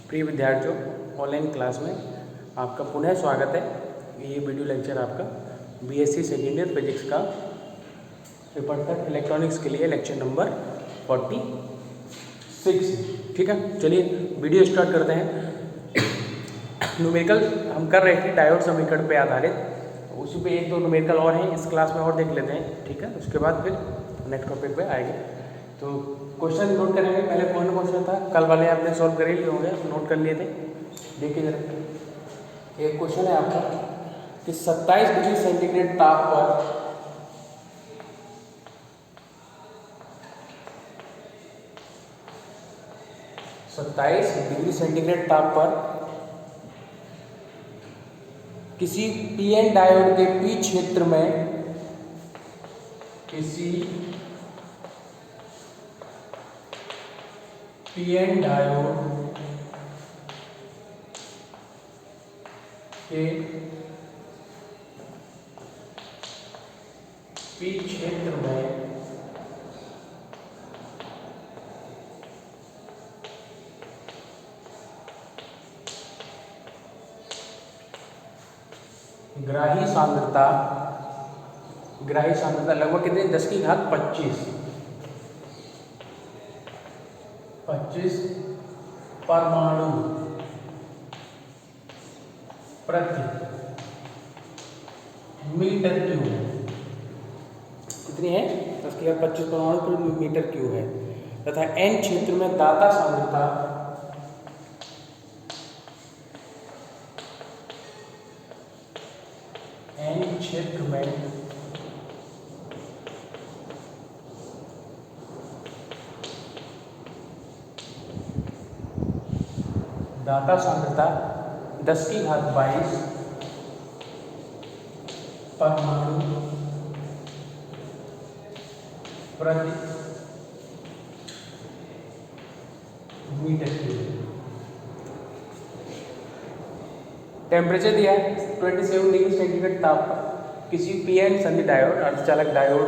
प्रिय विद्यार्थियों, online class में आपका पुनः स्वागत है। ये वीडियो लेक्चर आपका बीएससी सेकेंड ईयर फिजिक्स का पेपर 3 इलेक्ट्रॉनिक्स के लिए लेक्चर नंबर 46। ठीक है, चलिए वीडियो स्टार्ट करते हैं। न्यूमेरिकल हम कर रहे थे डायोड समीकरण पे आधारित, उसी पे एक दो न्यूमेरिकल और हैं, इस क्लास में और देख लेते हैं। ठीक है, उसके बाद फिर नेक्स्ट टॉपिक पे आएंगे। तो क्वेश्चन नोट करेंगे। पहले कौन क्वेश्चन था, कल वाले आपने सॉल्व कर ही लिए होंगे, नोट कर लिए थे। देखिए जरा, एक क्वेश्चन है आपका कि 27 डिग्री सेंटीग्रेड ताप पर 27 डिग्री सेंटीग्रेड ताप पर किसी पीएन डायोड के पी क्षेत्र में किसी पीएन डायोड के पी क्षेत्र में ग्राही सांद्रता लगभग कितनी, 10 की घात 25 परमाणु प्रति मीटर क्यूब कितनी है, 10 की घात 25 परमाणु प्रति मीटर क्यूब है, तथा एन क्षेत्र में दाता सांद्रता एन क्षेत्र में दाता सांद्रता 10 की घात 22 परमाणु प्रति मीटर क्यूब। टेम्परेचर दिया है 27 डिग्री सेंटीग्रेड ताप पर किसी पीएन संधि डायोड अर्धचालक डायोड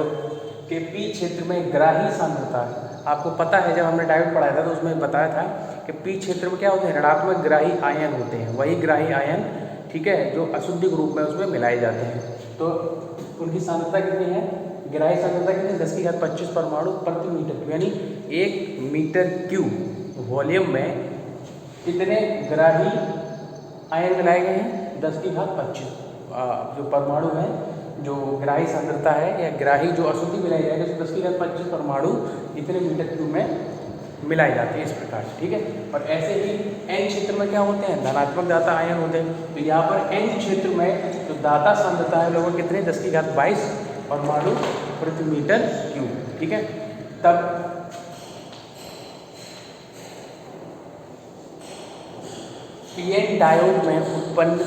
के पी क्षेत्र में ग्राही सांद्रता, आपको पता है जब हमने डायोड पढ़ाया था तो उसमें बताया था कि पी क्षेत्र में क्या होते हैं, ऋणात्मक ग्राही आयन होते हैं, वही ग्राही आयन, ठीक है, जो अशुद्धि रूप में उसमें मिलाए जाते हैं। तो उनकी सांद्रता कितनी है, ग्राही सांद्रता कितनी है, 10 की घात 25 परमाणु प्रति मीटर क्यूब, यानी 1 मीटर क्यूब वॉल्यूम में कितने ग्राही आयन मिलाए गए हैं, 10 की घात 25 जो परमाणु है, जो ग्राही सांद्रता है या ग्राही जो अशुद्धि मिलाई जाएगी, 10 की घात 25 परमाणु इतने मीटर क्यूब में मिलाई जाती है, इस प्रकार से। ठीक है, और ऐसे ही एन क्षेत्र में क्या होते हैं, धनात्मक दाता आयन होते हैं। तो यहाँ पर एन क्षेत्र में जो दाता सांद्रता है लोगों कितने, 10 की घात 22 परमाणु प्रति मीटर क्यूब। ठीक है, तब पीएन डायोड में उत्पन्न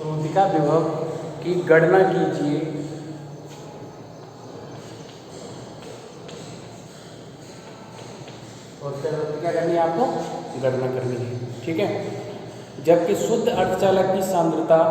रोधिका विभव की गणना कीजिए। और क्या करनी है आपको, गणना करनी है। ठीक है, जबकि शुद्ध अर्धचालक की सांद्रता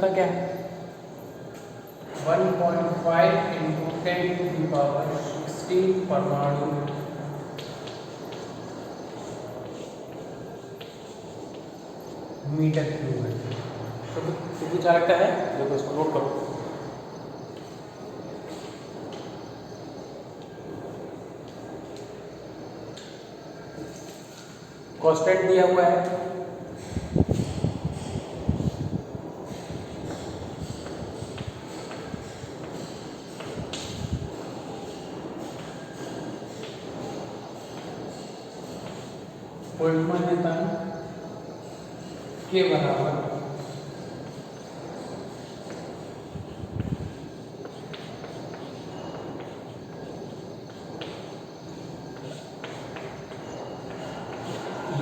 क्या है, 1.5 × 10⁻16 परमाणु मीटर क्यूब है। तो कुछ लगता है, देखो इसको नोट करो। कांस्टेंट दिया हुआ है, बोल्ट्जमान देता है के बराबर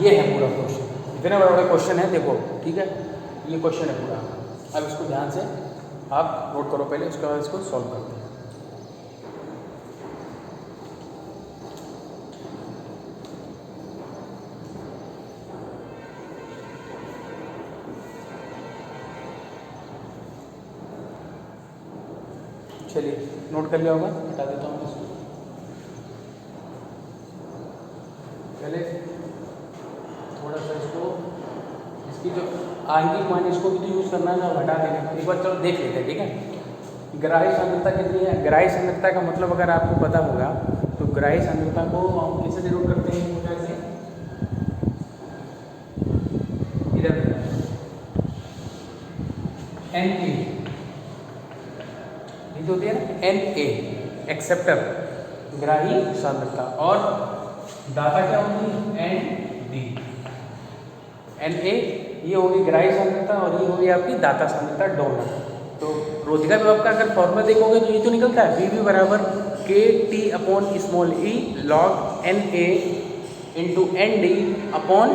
ये है पूरा क्वेश्चन। इतने बड़ा बड़ा क्वेश्चन है देखो, ठीक है, ये क्वेश्चन है पूरा। अब इसको ध्यान से आप नोट करो पहले, उसके बाद इसको सॉल्व करते हैं। चलिए नोट कर लिया होगा, बता देता हूँ इसको पहले थोड़ा सा। इसको इसकी जो आंगिक मान इसको भी तो यूज़ करना है ना, हटा देंगे एक बार, चलो देख लेते हैं, ठीक है। ग्राही सांद्रता कितनी है? ग्राही सांद्रता का मतलब अगर आपको पता होगा तो ग्राही सांद्रता को हम कैसे डिनोट करते हैं? कैसे? इधर एन ए, ये जो होती है ना एन ए, एक्सेप्टर, ग्राही सांद्रता, और दाता क्या होगी? N D. एन ए ये होगी ग्राही सांद्रता और ये होगी आपकी दाता सांद्रता, डोनर। तो रोधिका विभव का अगर फॉर्मूला देखोगे तो ये तो निकलता है वी बराबर के T upon small E log N A into N D upon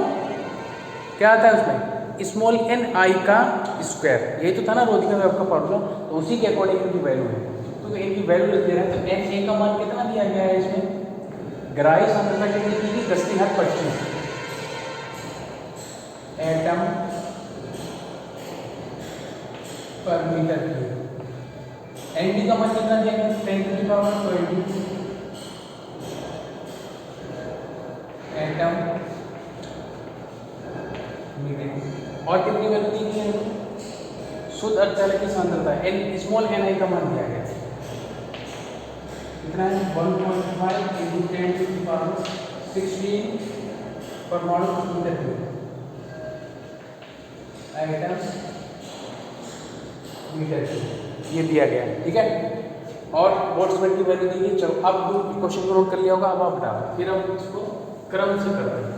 क्या आता है उसमें? स्मॉल एन आई का स्क्वायर। यही तो था ना रोधिका विभव का फॉर्मूला, तो उसी के अकॉर्डिंग इनकी वैल्यू है। तो इनकी वैल्यू लिख दे रहा है, तो एन ए का मान कितना दिया गया है इसमें? ग्राही सांद्रता कितनी दी थी? 10⁻25 एटम पर मीटर क्यूब। एन डी का मान कितना दिया गया? 10⁻20 एटम मीटर। और कितनी वैल्यू दी गई है? शुद्ध अर्धचालक की सांद्रता एन स्मॉल एन आई का मान दिया गया कितना है? 1.5 × 10⁻16 परमाणु metre cube atom metre cube, ये दिया गया है, ठीक है। और बोल्ट्जमान की वैल्यू दी गई। चलो अब क्वेश्चन को नोट कर लिया होगा, अब आप बताओ, फिर हम इसको क्रम से करते हैं।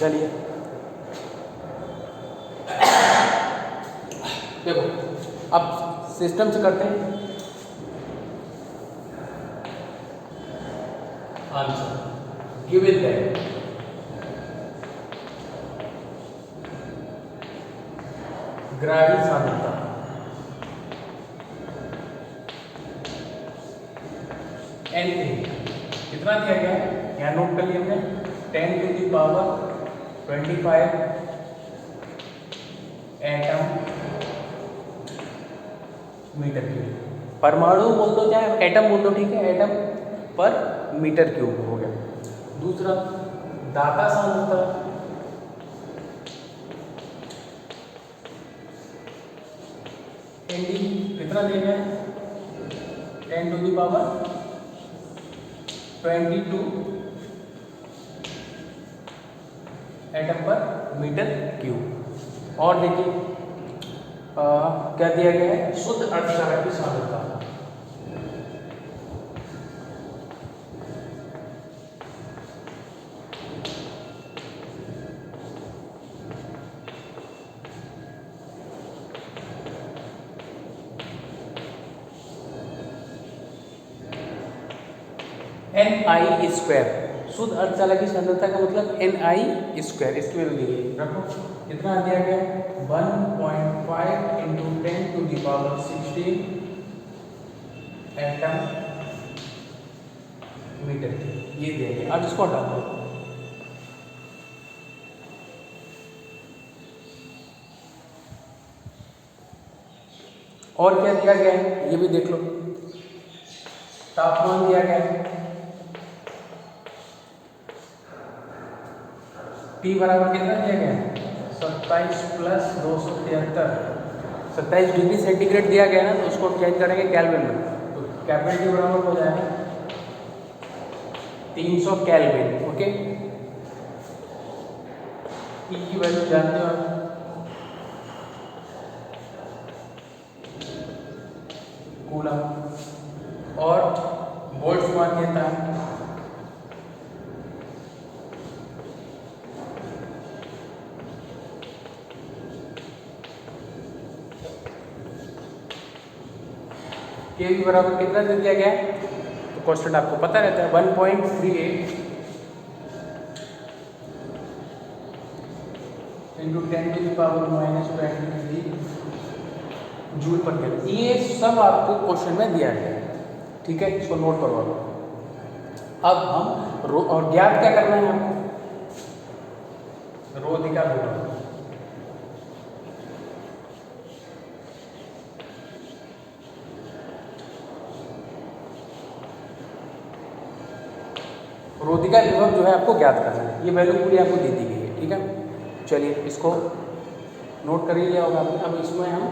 चलिए देखो, अब सिस्टम से करते हैं आंसर। गिवन दैट ग्राही सांद्रता एन ए कितना दिया गया है? यहाँ नोट कर लिया हमने, 10⁻25 एटम मीटर क्यूब। परमाणु बोल दो चाहे एटम बोल दो, ठीक है, एटम पर मीटर क्यूब हो गया। दूसरा दाता सांद्रता एन डी कितना देंगे? 10⁻22 एटम पर मीटर क्यूब। और देखिए क्या दिया गया है? शुद्ध अर्धचालक की सांद्रता एन आई स्क्वायर। शुद्ध अर्धचालक की सांद्रता का मतलब एन आई स्क्वायर, इसकी वैल्यू दी गई। रखो कितना दिया गया? 1.5 × 10⁻16 एटम मीटर क्यूब, ये दिया गया। अब इसको हटा दो। और क्या दिया गया है ये भी देख लो। तापमान दिया गया है, T बराबर कितना दिया गया है? 27 + 273, 27 डिग्री सेंटीग्रेड दिया गया है ना, तो उसको चेंज करेंगे केल्विन में, तो केल्विन के बराबर हो जाएगा 300 केल्विन। ओके, ई की वैल्यू जानते हो आप, कूलम, और बोल्ट्जमान कहता है के भी बराबर कितना दे दिया गया है, तो कांस्टेंट आपको पता रहता है 1.38 इंटू 10⁻⁻23 जूल पर केल्विन। ये सब आपको क्वेश्चन में दिया गया है, ठीक है, इसको नोट करवा लो। अब हम और ज्ञात क्या करना है हमको, रोधिका विभव। रोधिका विभव जो है आपको ज्ञात करना है, ये वैल्यू पूरी आपको दे दी गई है, ठीक है। चलिए इसको नोट कर ही लिया होगा आपने। अब इसमें हम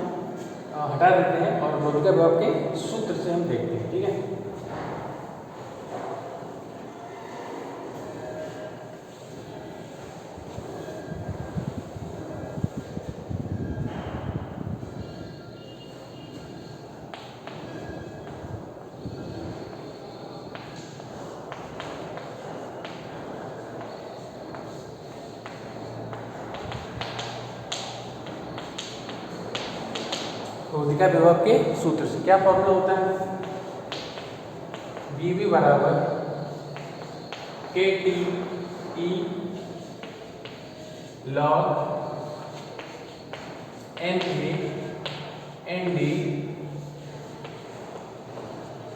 हटा देते हैं और रोधिका विभव के सूत्र से हम देखते हैं, ठीक है। रोधिका विभव के सूत्र से क्या फॉर्मूला होता है, VV बराबर KT E log NA ND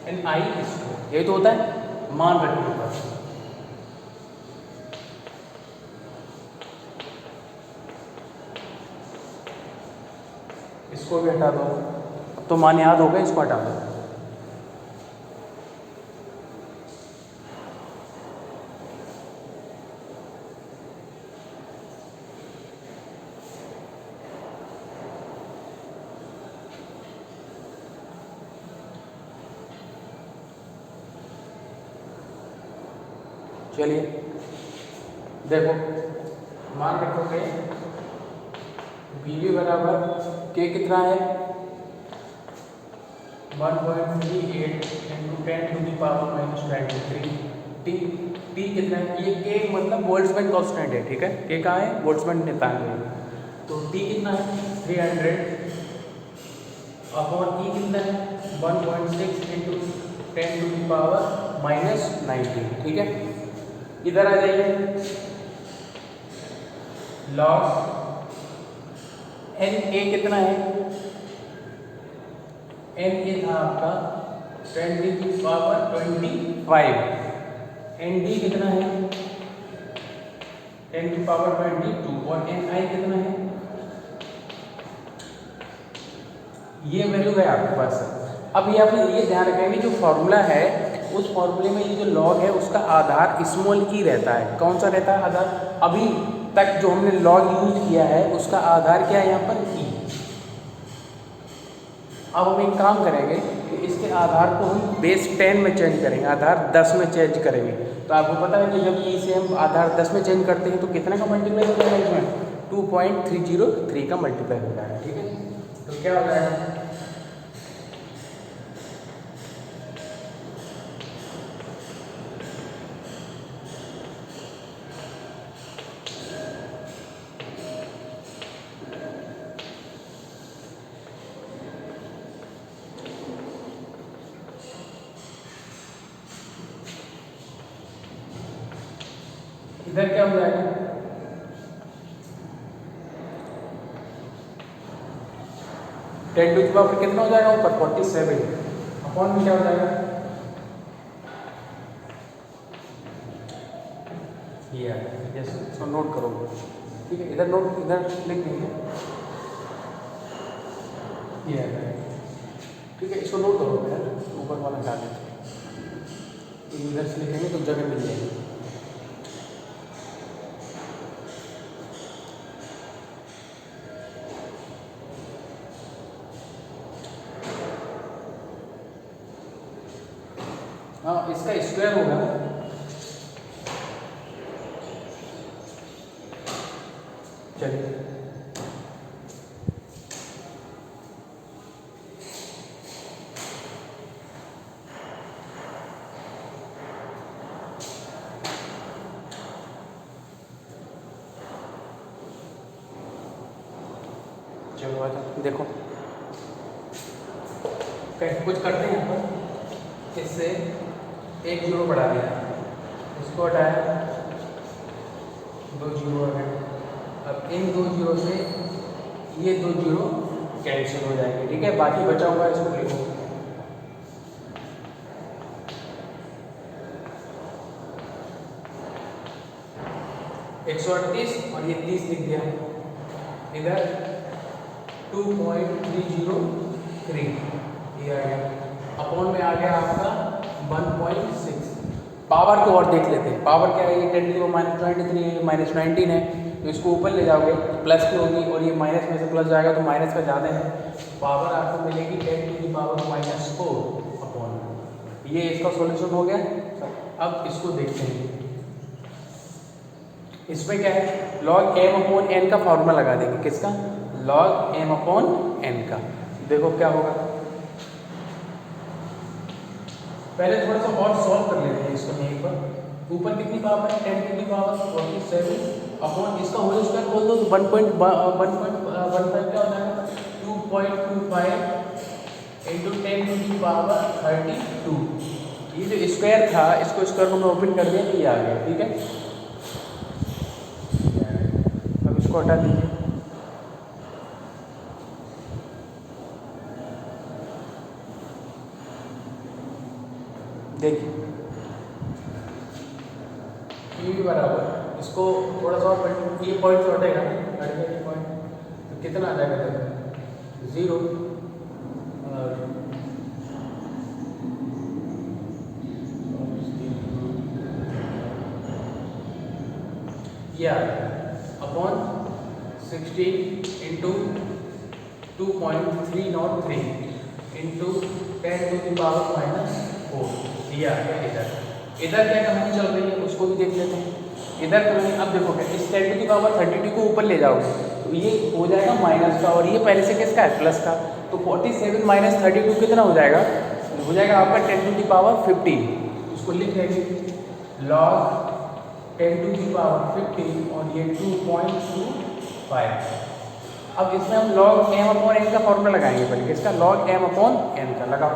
NI square. यही तो होता है मान रखने पर। इसको भी हटा दो, अब तो मान याद हो गए, इसको हटा दो। चलिए देखो, मान रखोगे VV बराबर K कितना है 1.38 इंटू 10⁻⁻23। T कितना है, ये K मतलब बोल्ट्जमैन कांस्टेंट है, ठीक है। K कहाँ है, बोल्ट्जमैन नियतांक है, तो T कितना है 300 अपॉन E कितना है 1.6 इंटू 10⁻⁻19, ठीक है। इधर आ जाइए, लॉग NA कितना है, NA था आपका 10⁻25, ND कितना है 10⁻22 और NI कितना है, ये वैल्यू है आपके पास। अब ये आप ये ध्यान रखेंगे, जो फॉर्मूला है उस फॉर्मूले में ये जो लॉग है उसका आधार स्मॉल ई रहता है। कौन सा रहता है आधार, अभी तक जो हमने लॉग यूज किया है उसका आधार क्या है यहाँ पर ई। अब हम एक काम करेंगे कि इसके आधार को हम बेस 10 में चेंज करेंगे, आधार 10 में चेंज करेंगे। तो आपको पता है कि जब ई से हम आधार 10 में चेंज करते हैं तो कितने का मल्टीप्लाई हो जाएगा, इसमें 2.303 का मल्टीप्लाई हो जाएगा, ठीक है। तो क्या हो जाएगा, इधर क्या हो जाएगा 10 टू द पावर कितना हो जाएगा ऊपर 47 अपॉन में क्या हो जाएगा ये। यस, इसको नोट करो, ठीक है। इधर नोट, इधर लिख देंगे ये, ठीक है। इसको नोट करो यार, ऊपर वाला हटा दें, इधर से लिखेंगे तो जगह मिल जाएगी। हाँ, इसका स्क्वायर होगा चलो अच्छा देखो कुछ करते हैं यहाँ पर। इससे एक जीरो बढ़ा दिया, इसको हटाया, 2 जीरो आ गए। अब इन 2 जीरो से ये 2 जीरो कैंसिल हो जाएंगे, ठीक है। बाकी बचा हुआ है इसको लिखो। एक 138 और ये 30 लिख दिया इधर 2.303 ये आ गया। अपॉन में आ गया आपका 1.6। पावर को और देख लेते हैं। पावर क्या है, ये 10 टू -23 है, -19 है, तो इसको ऊपर ले जाओगे तो प्लस की होगी और ये माइनस में से प्लस जाएगा तो माइनस का ज़्यादा है। पावर आपको मिलेगी 10 टू दी पावर -4 अपॉन। ये इसका सॉल्यूशन हो गया। अब इसको देखते हैं, इसमें क्या है, log m अपॉन n का फॉर्मूला लगा देंगे। किसका? log m अपॉन n का। देखो क्या होगा, पहले थोड़ा सा और सॉल्व कर लेते हैं इसको। यहीं पर ऊपर कितनी पावर है, 10 टू दी पावर 47 अपॉन इसका होल स्क्वायर बोल दो तो 1.15 क्या हो जाएगा, 2.25 इंटू 10 टू दी पावर 32। ये जो स्क्वायर था इसको स्क्वायर को मैं ओपन कर दिया तो ये आ गया, ठीक है। अब इसको हटा दीजिए। देखिए ये भी बराबर, इसको थोड़ा सा ये पॉइंट तो हटेगा, हट गया ये पॉइंट, तो कितना आ जाएगा, 0 और ये आ गया upon 16 into 2.303 into 10 to the power -4। ये आ गया इधर। इधर क्या कहानी चल रही है उसको भी देख लेते हैं। इधर कहानी अब देखो क्या, इस 10 टू दी पावर 32 को ऊपर ले जाओगे तो ये हो जाएगा माइनस का, और ये पहले से किसका है, प्लस का। तो 47 माइनस 32 कितना हो जाएगा, हो जाएगा आपका 10 टू दी पावर 15। इसको लिख लेंगे log 10 टू दी पावर 15 और ये 2.25। अब इसमें हम log m अपॉन n का फॉर्मूला लगाएंगे पहले। किसका? log m अपॉन n का। लगाओ,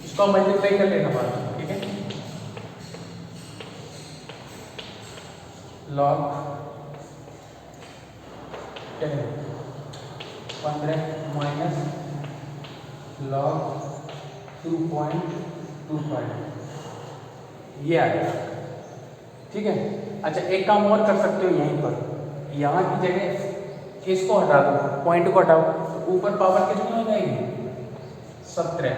इसको मल्टीप्लाई कर लेना बाद, ठीक है। log 10 15 माइनस log 2.25 ये आ गया, ठीक है। अच्छा एक काम और कर सकते हो, यहीं पर यहाँ की जगह इसको हटा दो, पॉइंट को हटाओ, तो ऊपर पावर कितनी हो जाएगी, 17।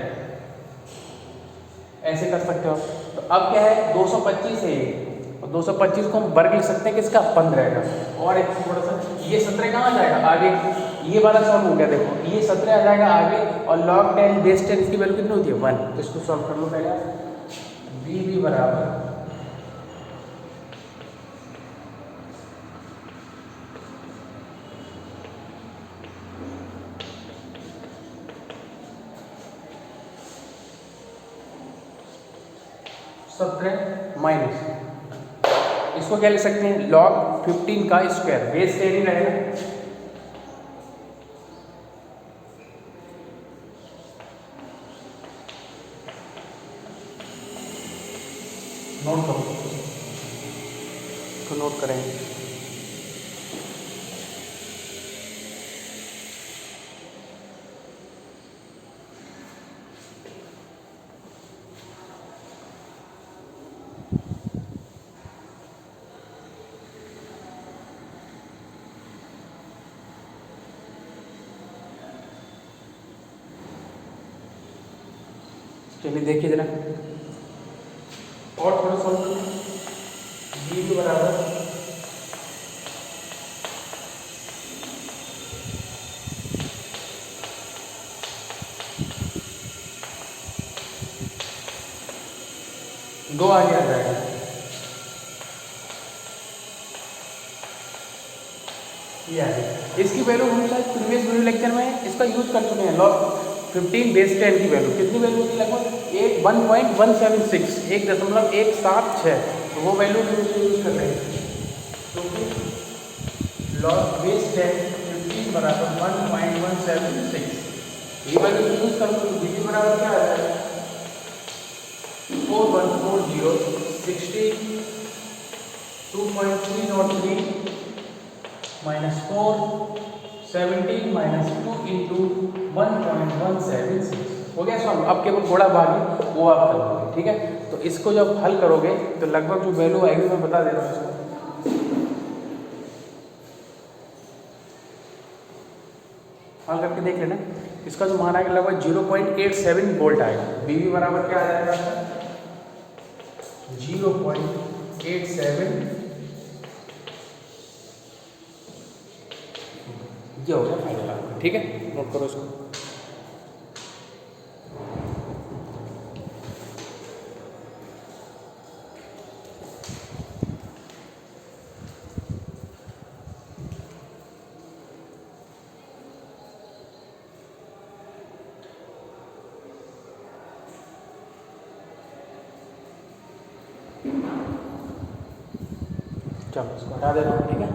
ऐसे कर सकते हो। तो अब क्या है, 225 है ये, और 225 को हम वर्ग लिख सकते हैं किसका, 15 का। और एक थोड़ा सा ये 17 कहाँ आ जाएगा आगे, ये वाला सॉल्व हो गया। देखो ये 17 आ जाएगा आगे, और log 10 बेस 10 इसकी वैल्यू कितनी होती है, 1। तो इसको सॉल्व कर लो पहले। b बराबर माइनस, इसको क्या लिख सकते हैं, log 15 का स्क्वायर, बेस 10 ही रहेगा। नोट करो, इसको नोट करेंगे। चलिए देखिए जरा और थोड़ा सॉल्व करें। b के बराबर दो आगे आ जाएगा, ये आ गया। इसकी वैल्यू हम शायद प्रीवियस वीडियो लेक्चर में इसका यूज कर चुके हैं। log 15 बेस 10 की वैल्यू कितनी वैल्यू होती है, लगभग 1.176 1.176, तो वो वैल्यू यूज कर रहे हैं क्योंकि लॉग बेस 10 15 बराबर 1.176 ये वैल्यू यूज करो तो बी बराबर क्या आ जाएगा 4140 60 2.303 माइनस 4 17 माइनस 2 इंटू 1.176 हो गया सॉल्व। अब केवल घोड़ा भागी वो आप कर लोगे, ठीक है। तो इसको जब हल करोगे तो लगभग जो वैल्यू आएगी मैं बता दे रहा हूँ इसको। हल करके देख लेना, इसका जो मान आएगा लगभग 0.87 वोल्ट आएगा। बीवी बराबर क्या आ जाएगा 0.87, ये हो गया फाइनल आपका, ठीक है। नोट करो इसको। चलो इसको हटा देना, ठीक है।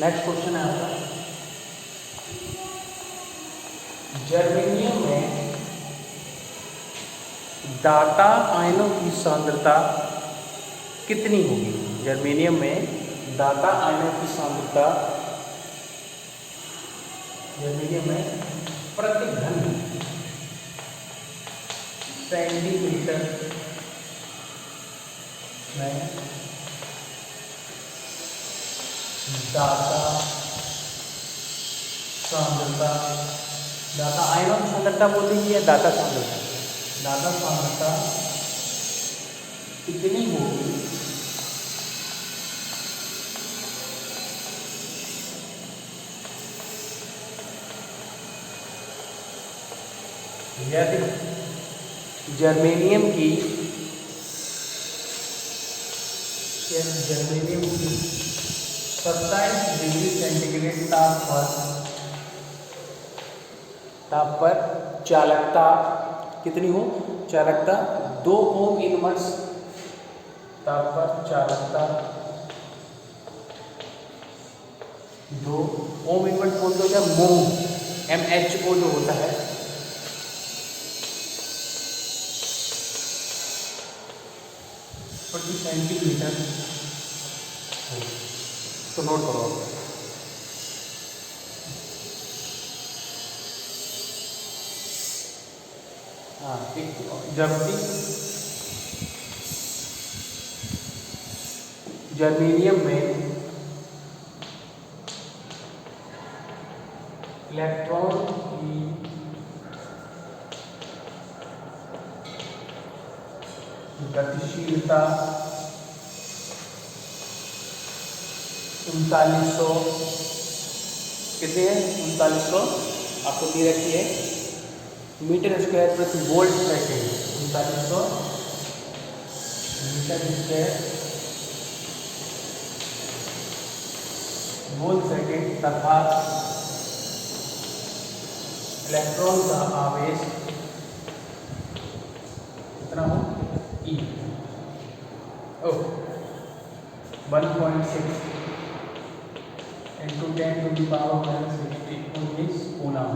नेक्स्ट क्वेश्चन है आपका, जर्मेनियम में दाता आयनों की सांद्रता कितनी होगी। जर्मेनियम में दाता आयनों की सांद्रता जर्मेनियम में प्रति घन सेंटीमीटर में दाता सांद्रता, दाता आयनों की सांद्रता बोल रही है, दाता सांद्रता, दाता सांद्रता कितनी होगी यदि जर्मेनियम की 27 डिग्री सेंटीग्रेड ताप पर चालकता कितनी हो, चालकता 2 ओम इनवर्स, ताप पर चालकता 2 ओम इनवर्स बोलते हो, मोह MHO जो होता है, प्रति सेंटीमीटर। तो नोट करो, हाँ ठीक। जबकि जर्मेनियम में इलेक्ट्रॉन की गतिशीलता 3900 कितने हैं, 3900 आपको दी रखी है मीटर स्क्वायर प्रति volt second, 3900 metre square volt second तथा इलेक्ट्रॉन का आवेश कितना हो E 1.6 into 10 to the power minus 19 coulomb.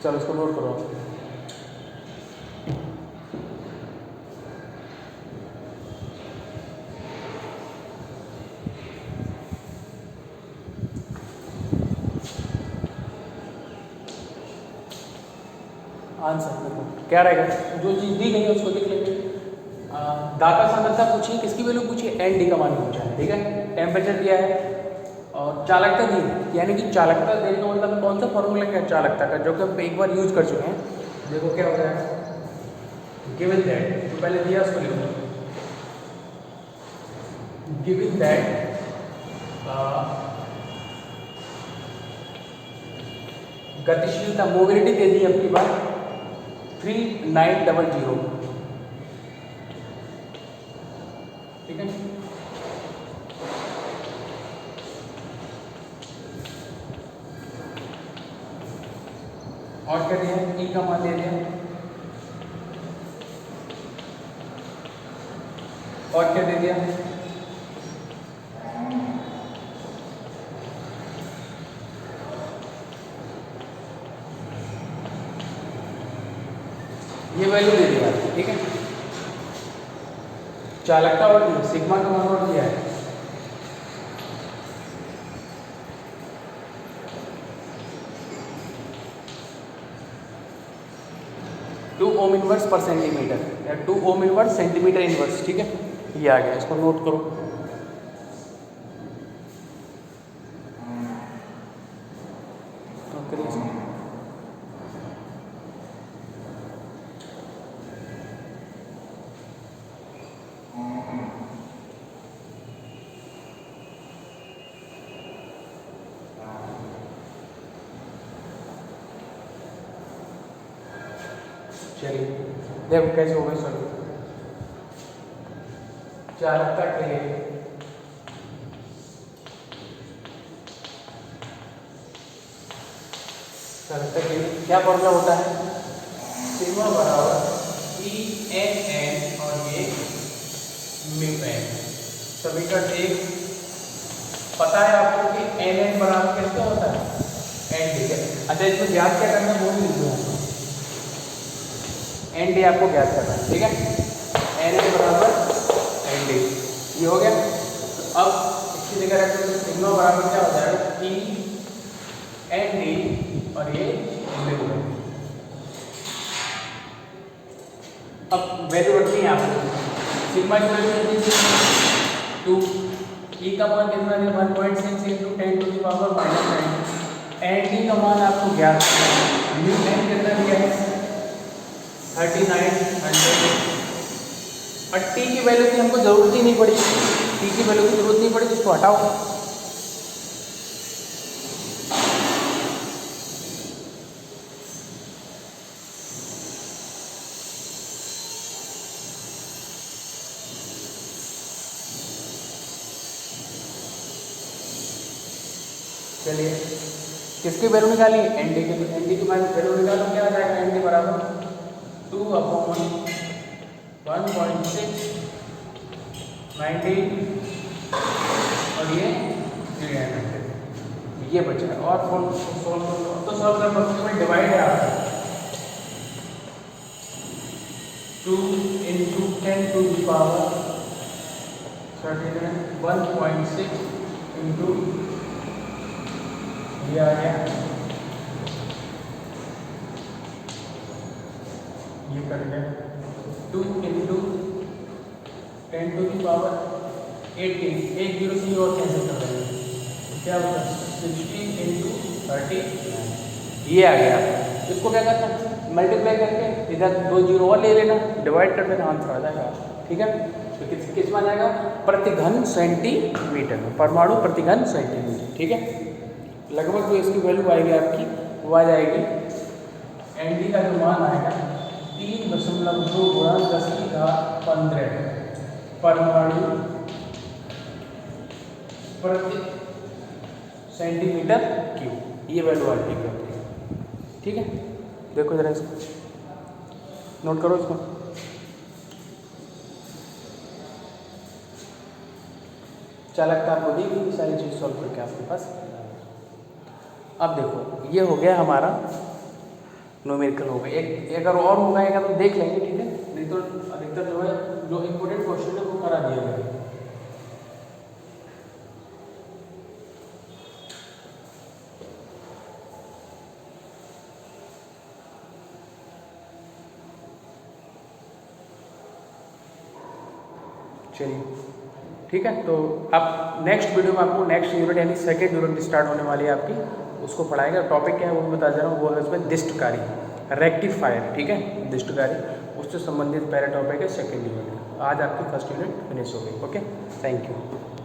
चलो इसको नोट करो। आंसर देखो क्या रहेगा, जो चीज़ दी गई है उसको देख लेंगे। दाता सांद्रता पूछिए, किसकी वैल्यू पूछिए, ND का मान पूछा है, ठीक है। टेम्परेचर दिया है और चालकता दी, यानी कि चालकता देने का मतलब कौन सा फॉर्मूला क्या है चालकता का, जो कि हम एक बार यूज कर चुके हैं। देखो क्या होता है, गिवन दैट, जो पहले दिया उसको लिखो, गिवन दैट गतिशीलता मोबिलिटी दे दी अपनी बार 3900, ठीक है। और क्या दिया, ई का मान दे दिया, और क्या दे दिया, ये वैल्यू दे दिया, ठीक है। चालकता और सिग्मा का मान और दिया है, टू ओम इनवर्स पर सेंटीमीटर या 2 ओम इनवर्स सेंटीमीटर इनवर्स, ठीक है। ये आ गया, इसको नोट करो। नोट करिए इसको। चलिए देखो कैसे होगा सर। चालकता के लिए क्या फॉर्मूला होता है, सिग्मा बराबर ई एन एन और ये म्यू एन। समीकरण 1 पता है आपको कि एन एन बराबर कैसे होता है, एन डी। अच्छा इसमें ज्ञात क्या करना है वो भी लिख दो, एन डी आपको ज्ञात करना है, ठीक है। एन एन बराबर एन डी, ये हो गया। तो अब इसकी जगह रख दो, सिग्मा बराबर क्या हो जाएगा, ई एन डी और ये म्यू। अब वैल्यू रखनी है आपको, सिग्मा की वैल्यू 2, ई का मान कितना है 1.6 into 10 to the power -9, N D का मान आपको ज्ञात करना है, म्यू एन कितना दिया है 3900, और टी की वैल्यू की हमको जरूरत ही नहीं पड़ी, टी की वैल्यू की जरूरत नहीं पड़ी, तो इसको हटाओ। चलिए किसकी वैल्यू निकाली, एन डी की, तो एन डी की वैल्यू निकालो, क्या आ जाएगा, एन डी बराबर 2/1.6 19 और ये 300, ये बचा है। और सॉल्व तो सॉल्व कर सकते, डिवाइड है आपका 2 into 10 to the power 39, 1.6 into ये आ गया, ये कर गया 2 इंटू 10 टू द पावर 18, एक जीरो से और कैंसिल कर देंगे, क्या होगा 60 इंटू 30, ये आ गया। इसको क्या करना, मल्टीप्लाई करके इधर 2 जीरो और ले लेना, डिवाइड कर देना, आंसर आ जाएगा, ठीक है। तो किस में आ जाएगा, प्रति घन सेंटीमीटर में, परमाणु प्रति घन सेंटीमीटर, ठीक है। लगभग जो इसकी वैल्यू आएगी आपकी वो आ जाएगी, एन डी का जो मान आएगा 3.2 गुणा 10⁻15 परमाणु प्रति सेंटीमीटर क्यूब, ये वैल्यू आएगी, ठीक है। देखो जरा इसको नोट करो, इसको चालकता आपको दी गई, सारी चीज़ सॉल्व करके आपके पास। अब देखो ये हो गया हमारा न्यूमेरिकल हो गया, एक अगर और होगा एक तो देख लेंगे, ठीक है, नहीं तो अधिकतर जो है जो इम्पोर्टेंट क्वेश्चन है वो करा दिया गया। चलिए ठीक है। तो आप नेक्स्ट वीडियो में आपको नेक्स्ट यूनिट यानी सेकेंड यूनिट स्टार्ट होने वाली है आपकी, उसको पढ़ाएगा। टॉपिक क्या है वो भी बता दे रहा हूँ, वो है उसमें दिष्टकारी, रेक्टिफायर, ठीक है, दिष्टकारी, उससे संबंधित पहला टॉपिक है सेकेंड यूनिट। आज आपकी फर्स्ट यूनिट फिनिश हो गई। Okay, thank you.